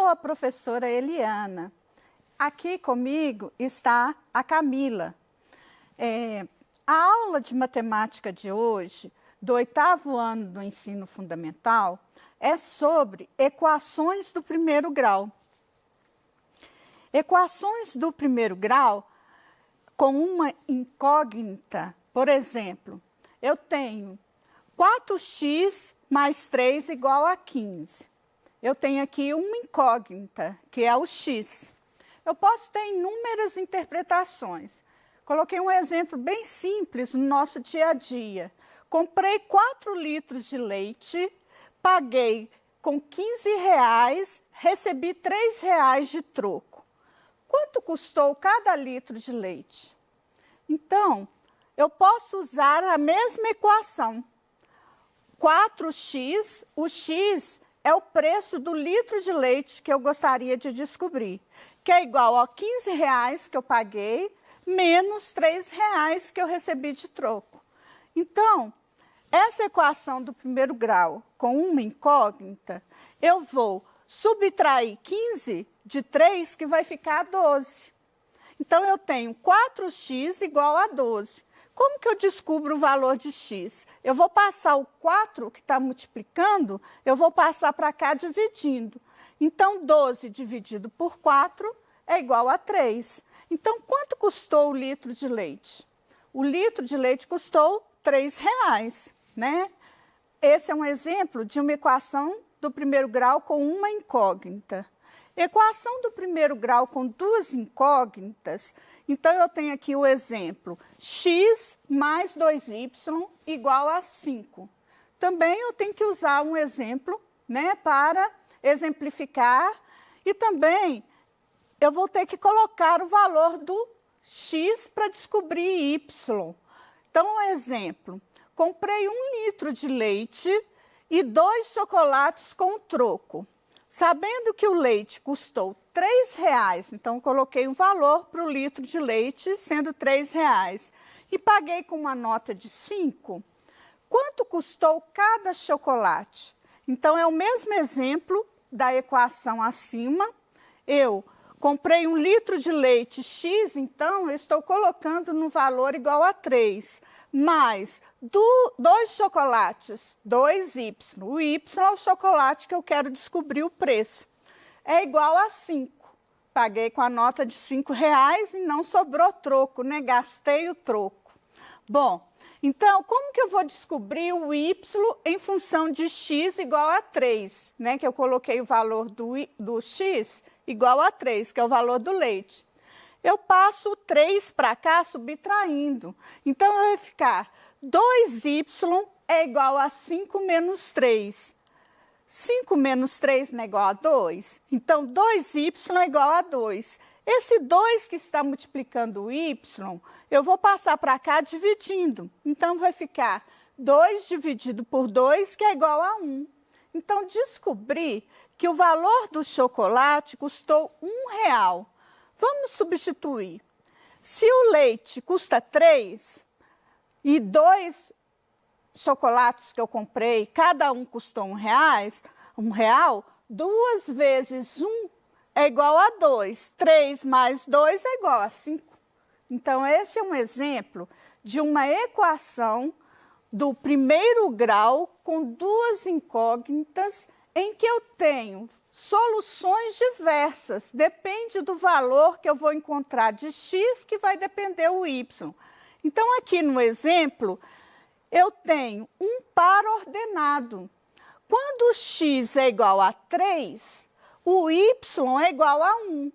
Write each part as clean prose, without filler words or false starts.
sou a professora Eliana. Aqui comigo está a Camila. A aula de matemática de hoje, do 8º ano do ensino fundamental, é sobre equações do primeiro grau. Equações do primeiro grau com uma incógnita, por exemplo, eu tenho 4x mais 3 igual a 15. Eu tenho aqui uma incógnita, que é o x. Eu posso ter inúmeras interpretações. Coloquei um exemplo bem simples no nosso dia a dia. Comprei 4 litros de leite, paguei com R$15, recebi R$3 de troco. Quanto custou cada litro de leite? Então, eu posso usar a mesma equação. 4x, o x é o preço do litro de leite que eu gostaria de descobrir, que é igual a R$15 que eu paguei, menos R$3 que eu recebi de troco. Então, essa equação do primeiro grau com uma incógnita, eu vou subtrair 15 de 3, que vai ficar 12. Então, eu tenho 4x igual a 12. Como que eu descubro o valor de x? Eu vou passar o 4 que está multiplicando, eu vou passar para cá dividindo. Então, 12 dividido por 4 é igual a 3. Então, quanto custou o litro de leite? O litro de leite custou R$3, né? Esse é um exemplo de uma equação do primeiro grau com uma incógnita. Equação do primeiro grau com duas incógnitas, então eu tenho aqui o exemplo x mais 2y igual a 5. Também eu tenho que usar um exemplo, né, para exemplificar, e também eu vou ter que colocar o valor do x para descobrir y. Então, um exemplo, comprei 1 litro de leite e 2 chocolates com troco. Sabendo que o leite custou R$3, então coloquei um valor para o litro de leite, sendo R$3, e paguei com uma nota de 5, quanto custou cada chocolate? Então, é o mesmo exemplo da equação acima. Eu comprei 1 litro de leite x, então eu estou colocando no valor igual a 3, mais 2 chocolates, 2y. O y é o chocolate que eu quero descobrir o preço. É igual a 5. Paguei com a nota de R$5 e não sobrou troco, né? Gastei o troco. Bom, então, como que eu vou descobrir o y em função de x igual a 3, né? Que eu coloquei o valor do x igual a 3, que é o valor do leite. Eu passo o 3 para cá subtraindo. Então, vai ficar 2y é igual a 5 menos 3. 5 menos 3 não é igual a 2? Então, 2y é igual a 2. Esse 2 que está multiplicando o y, eu vou passar para cá dividindo. Então, vai ficar 2 dividido por 2, que é igual a 1. Então, descobri que o valor do chocolate custou R$1. Vamos substituir. Se o leite custa 3 e 2 chocolates que eu comprei, cada um custou R$1, 2 vezes 1 é igual a 2. 3 mais 2 é igual a 5. Então, esse é um exemplo de uma equação do primeiro grau com duas incógnitas em que eu tenho soluções diversas, depende do valor que eu vou encontrar de x, que vai depender o y. Então, aqui no exemplo, eu tenho um par ordenado. Quando o x é igual a 3, o y é igual a 1.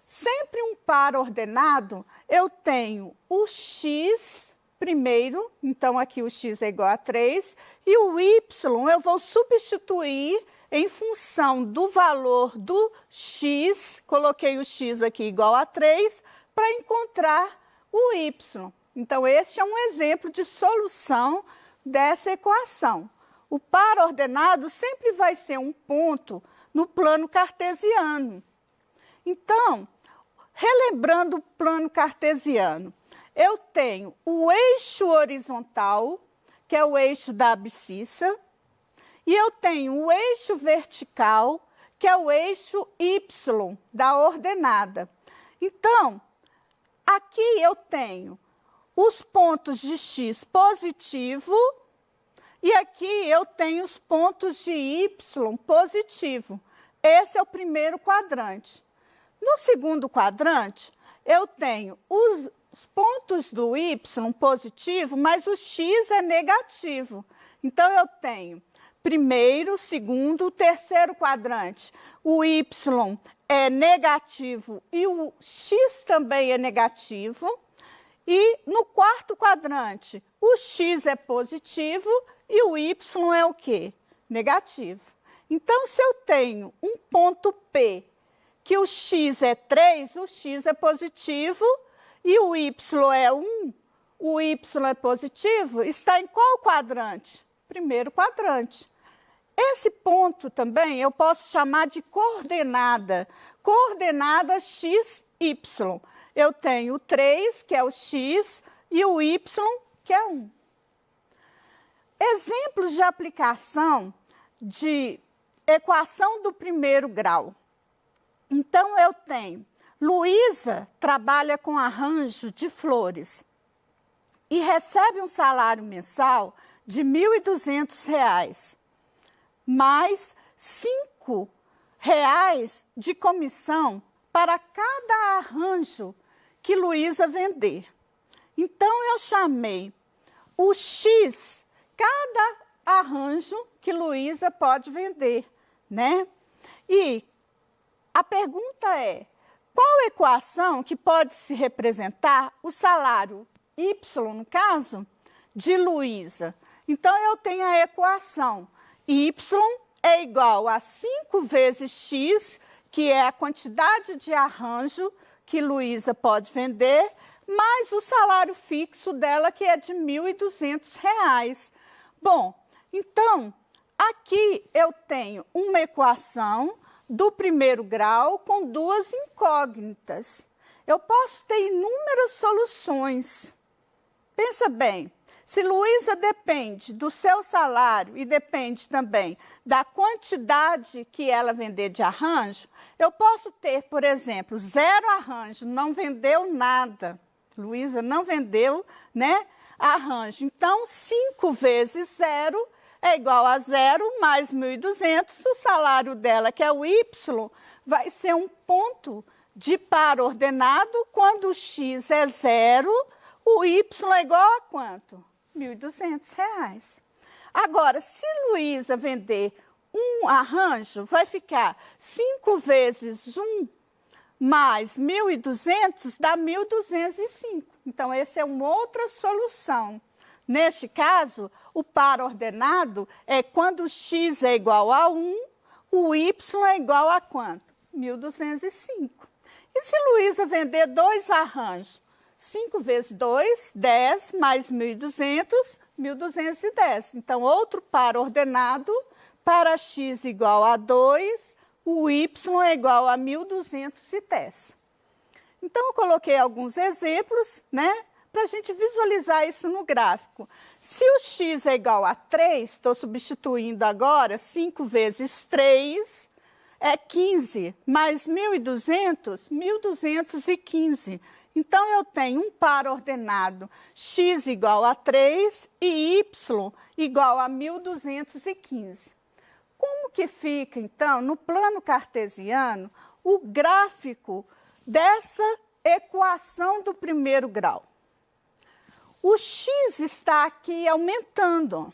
Sempre um par ordenado, eu tenho o x primeiro, então aqui o x é igual a 3, e o y eu vou substituir em função do valor do x, coloquei o x aqui igual a 3, para encontrar o y. Então, este é um exemplo de solução dessa equação. O par ordenado sempre vai ser um ponto no plano cartesiano. Então, relembrando o plano cartesiano, eu tenho o eixo horizontal, que é o eixo da abscissa, e eu tenho o eixo vertical, que é o eixo Y da ordenada. Então, aqui eu tenho os pontos de x positivo e aqui eu tenho os pontos de y positivo. Esse é o primeiro quadrante. No segundo quadrante, eu tenho os pontos do y positivo, mas o x é negativo. Então, eu tenho primeiro, segundo, terceiro quadrante. O y é negativo e o x também é negativo. E no quarto quadrante, o x é positivo e o y é o quê? Negativo. Então, se eu tenho um ponto P, que o x é 3, o x é positivo e o y é 1, o y é positivo, está em qual quadrante? Primeiro quadrante. Esse ponto também eu posso chamar de coordenada. Coordenada x, y. Eu tenho o 3, que é o x, e o y, que é 1. Exemplos de aplicação de equação do primeiro grau. Então, eu tenho, Luísa trabalha com arranjo de flores e recebe um salário mensal de R$ 1.200, mais R$ 5 de comissão para cada arranjo que Luísa vender. Então, eu chamei o X, cada arranjo que Luísa pode vender, né? E a pergunta é, qual equação que pode se representar o salário Y, no caso, de Luísa? Então, eu tenho a equação Y é igual a 5 vezes X, que é a quantidade de arranjo que Luísa pode vender, mais o salário fixo dela, que é de R$ 1.200. Bom, então, aqui eu tenho uma equação do primeiro grau com duas incógnitas. Eu posso ter inúmeras soluções. Pensa bem, se Luísa depende do seu salário e depende também da quantidade que ela vender de arranjo, eu posso ter, por exemplo, 0 arranjo, não vendeu nada. Luísa não vendeu, né, arranjo. Então, 5 vezes 0 é igual a 0 mais 1.200. O salário dela, que é o Y, vai ser um ponto de par ordenado. Quando o X é 0, o Y é igual a quanto? R$ 1.200. Agora, se Luísa vender um arranjo, vai ficar 5 vezes 1 mais 1.200 dá 1.205. Então, essa é uma outra solução. Neste caso, o par ordenado é quando o x é igual a 1, o y é igual a quanto? 1.205. E se Luísa vender 2 arranjos? 5 vezes 2, 10, mais 1.200, 1.210. Então, outro par ordenado para x igual a 2, o y é igual a 1.210. Então, eu coloquei alguns exemplos, né, para a gente visualizar isso no gráfico. Se o x é igual a 3, estou substituindo agora, 5 vezes 3 é 15, mais 1.200, 1.215. Então, eu tenho um par ordenado x igual a 3 e y igual a 1.215. Como que fica, então, no plano cartesiano, o gráfico dessa equação do primeiro grau? O x está aqui aumentando.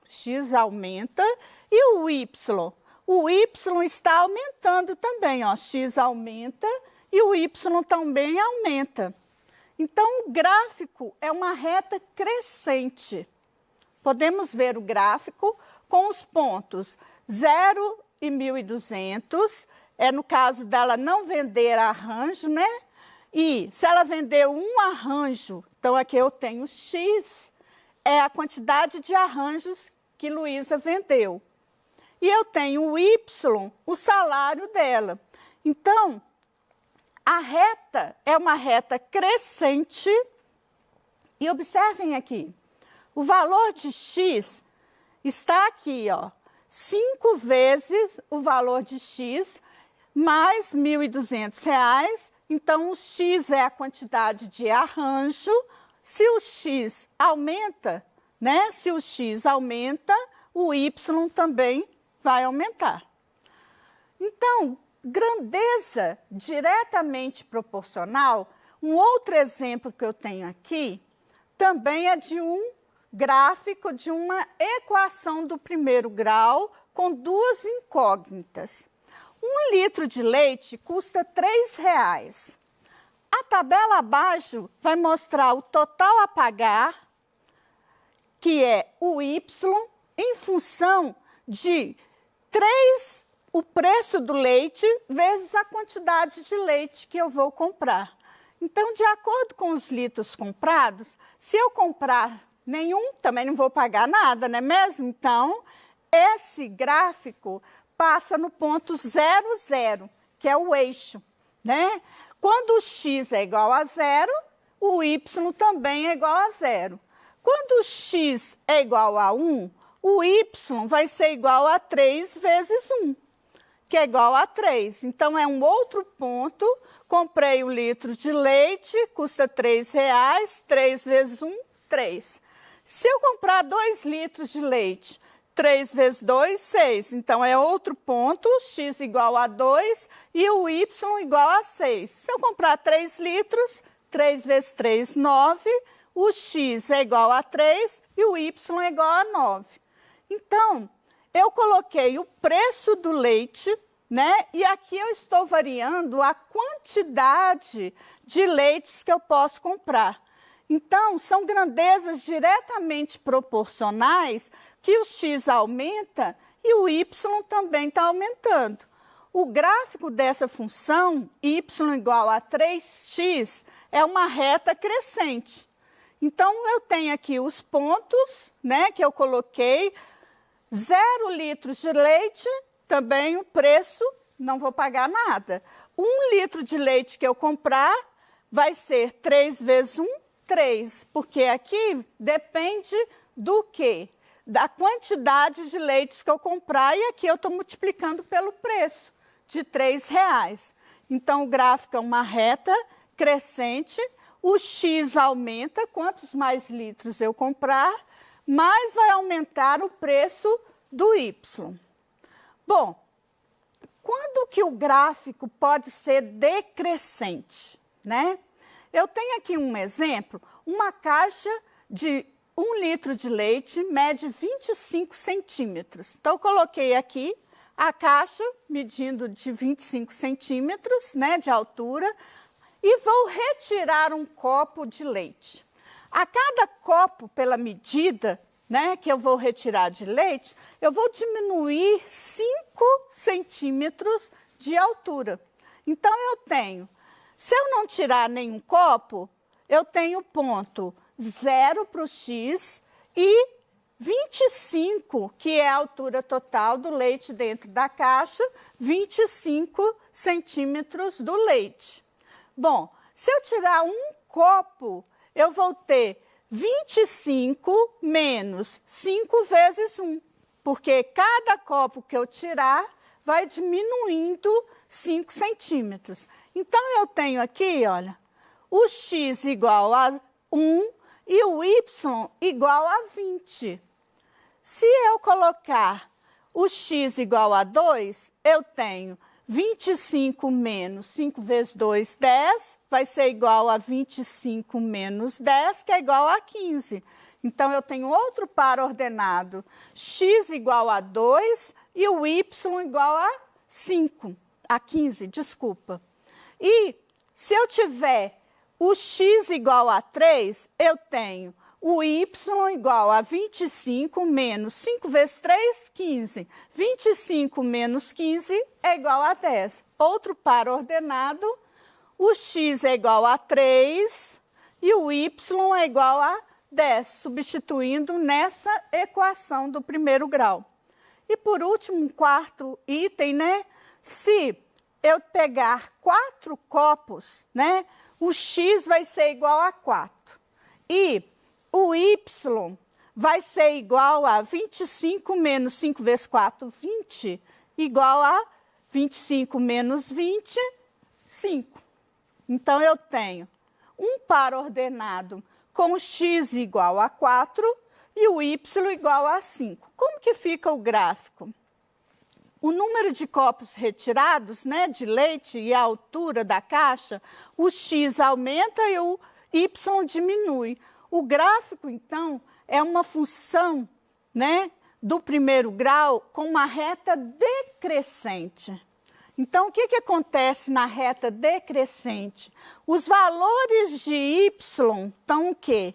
X aumenta e o y está aumentando também. Ó. X aumenta e o y também aumenta. Então, o gráfico é uma reta crescente. Podemos ver o gráfico com os pontos 0 e 1.200, é no caso dela não vender arranjo, né? E se ela vender um arranjo, então aqui eu tenho X, é a quantidade de arranjos que Luísa vendeu. E eu tenho o Y, o salário dela. Então, a reta é uma reta crescente. E observem aqui, o valor de X está aqui, ó. 5 vezes o valor de X, mais R$ 1.200. Então, o X é a quantidade de arranjo. Se o X aumenta, né? Se o X aumenta, o Y também vai aumentar. Então, grandeza diretamente proporcional, um outro exemplo que eu tenho aqui, também é de um gráfico de uma equação do primeiro grau com duas incógnitas. 1 litro de leite custa R$ 3,00. A tabela abaixo vai mostrar o total a pagar, que é o Y, em função de o preço do leite vezes a quantidade de leite que eu vou comprar. Então, de acordo com os litros comprados, se eu comprar nenhum, também não vou pagar nada, não é mesmo? Então, esse gráfico passa no ponto 00, que é o eixo, né? Quando o X é igual a 0, o Y também é igual a 0. Quando o X é igual a 1, o Y vai ser igual a 3 vezes 1, que é igual a 3. Então, é um outro ponto. Comprei 1 litro de leite, custa R$ 3,00, 3 vezes 1, 3. Se eu comprar 2 litros de leite, 3 vezes 2, 6. Então, é outro ponto, X igual a 2 e o Y igual a 6. Se eu comprar 3 litros, 3 vezes 3, 9. O X é igual a 3 e o Y é igual a 9. Então, eu coloquei o preço do leite, né? E aqui eu estou variando a quantidade de leites que eu posso comprar. Então, são grandezas diretamente proporcionais que o X aumenta e o Y também está aumentando. O gráfico dessa função, y igual a 3x, é uma reta crescente. Então, eu tenho aqui os pontos, né, que eu coloquei. 0 litros de leite, também o preço, não vou pagar nada. 1 litro de leite que eu comprar vai ser 3 vezes 1, 3, porque aqui depende do quê? Da quantidade de leites que eu comprar, e aqui eu estou multiplicando pelo preço, de R$ 3,00. Então, o gráfico é uma reta crescente, o X aumenta, quantos mais litros eu comprar, mais vai aumentar o preço do Y. Bom, quando que o gráfico pode ser decrescente, né? Eu tenho aqui um exemplo, uma caixa de 1 litro de leite mede 25 centímetros. Então, eu coloquei aqui a caixa medindo de 25 centímetros, né, de altura, e vou retirar um copo de leite. A cada copo, pela medida, né, que eu vou retirar de leite, eu vou diminuir 5 centímetros de altura. Então, eu tenho, se eu não tirar nenhum copo, eu tenho ponto 0 para o X e 25, que é a altura total do leite dentro da caixa, 25 centímetros do leite. Bom, se eu tirar um copo, eu vou ter 25 menos 5 vezes 1, porque cada copo que eu tirar vai diminuindo 5 centímetros. Então, eu tenho aqui, olha, o X igual a 1 e o Y igual a 20. Se eu colocar o X igual a 2, eu tenho 25 menos 5 vezes 2, 10, vai ser igual a 25 menos 10, que é igual a 15. Então, eu tenho outro par ordenado, x igual a 2 e o y igual a 5, a 15, desculpa. E se eu tiver o x igual a 3, eu tenho o y igual a 25 menos 5 vezes 3, 15. 25 menos 15 é igual a 10. Outro par ordenado, o x é igual a 3 e o y é igual a 10, substituindo nessa equação do primeiro grau. E por último, um quarto item, né? Se eu pegar 4 copos, né? O x vai ser igual a 4. E o y vai ser igual a 25 menos 5 vezes 4, 20, igual a 25 menos 20, 5. Então, eu tenho um par ordenado com o x igual a 4 e o y igual a 5. Como que fica o gráfico? O número de copos retirados, né, de leite e a altura da caixa, o x aumenta e o y diminui. O gráfico, então, é uma função, né, do primeiro grau com uma reta decrescente. Então, o que acontece na reta decrescente? Os valores de y estão o quê?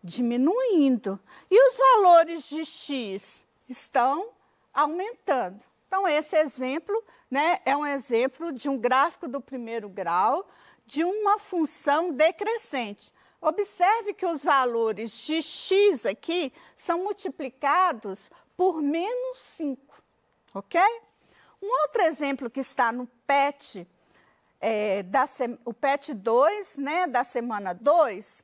Diminuindo. E os valores de x estão aumentando. Então, esse exemplo, né, é um exemplo de um gráfico do primeiro grau de uma função decrescente. Observe que os valores de x aqui são multiplicados por menos 5, ok? Um outro exemplo que está no PET, o PET 2, né, da semana 2,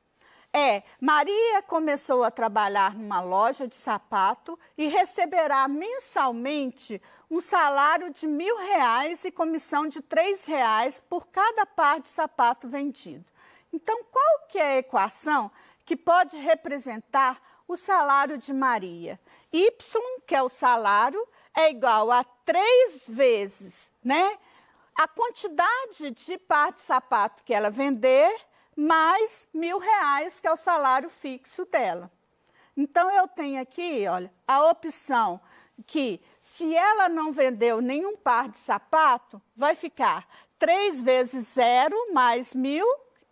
Maria começou a trabalhar numa loja de sapato e receberá mensalmente um salário de R$1.000 e comissão de R$3 por cada par de sapato vendido. Então, qual que é a equação que pode representar o salário de Maria? Y, que é o salário, é igual a 3 vezes, né, a quantidade de par de sapato que ela vender, mais R$1.000, que é o salário fixo dela. Então, eu tenho aqui, olha, a opção que, se ela não vendeu nenhum par de sapato, vai ficar 3 vezes 0 mais 1.000,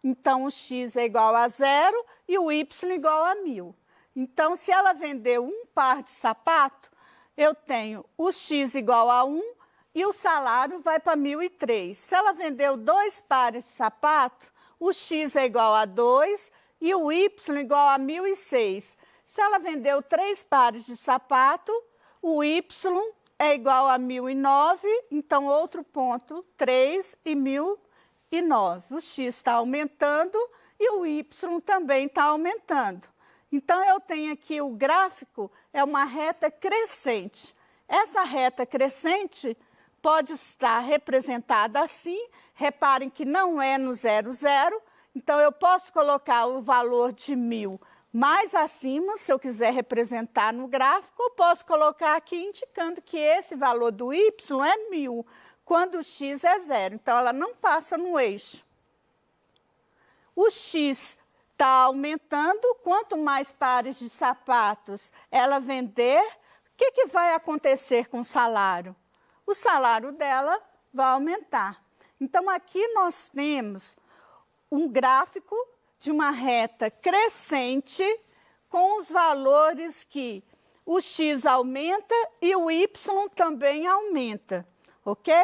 então o x é igual a 0 e o y igual a 1.000. Então, se ela vendeu um par de sapato, eu tenho o x igual a 1 e o salário vai para 1.003. Se ela vendeu 2 pares de sapato, o x é igual a 2 e o y igual a 1.006. Se ela vendeu 3 pares de sapato, o y é igual a 1.009, então outro ponto, 3 e 1.009. O x está aumentando e o y também está aumentando. Então, eu tenho aqui o gráfico, é uma reta crescente. Essa reta crescente pode estar representada assim. Reparem que não é no 0, 0. Então, eu posso colocar o valor de 1.000 mais acima, se eu quiser representar no gráfico, ou posso colocar aqui indicando que esse valor do y é 1.000, quando o x é 0. Então, ela não passa no eixo. O x está aumentando, quanto mais pares de sapatos ela vender, o que vai acontecer com o salário? O salário dela vai aumentar. Então, aqui nós temos um gráfico de uma reta crescente com os valores que o x aumenta e o y também aumenta, ok?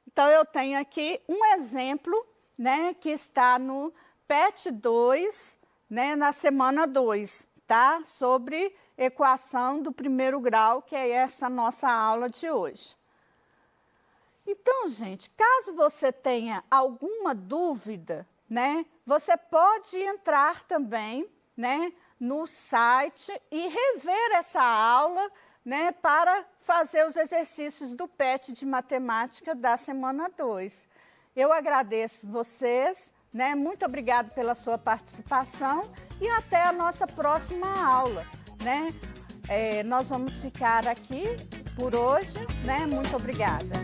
Então, eu tenho aqui um exemplo, né, que está no PET 2, né, na semana 2, tá? Sobre equação do primeiro grau, que é essa nossa aula de hoje. Então, gente, caso você tenha alguma dúvida, né, você pode entrar também, né, no site e rever essa aula, né, para fazer os exercícios do PET de matemática da semana 2. Eu agradeço vocês, né, muito obrigado pela sua participação e até a nossa próxima aula, né? Nós vamos ficar aqui por hoje, né? Muito obrigada.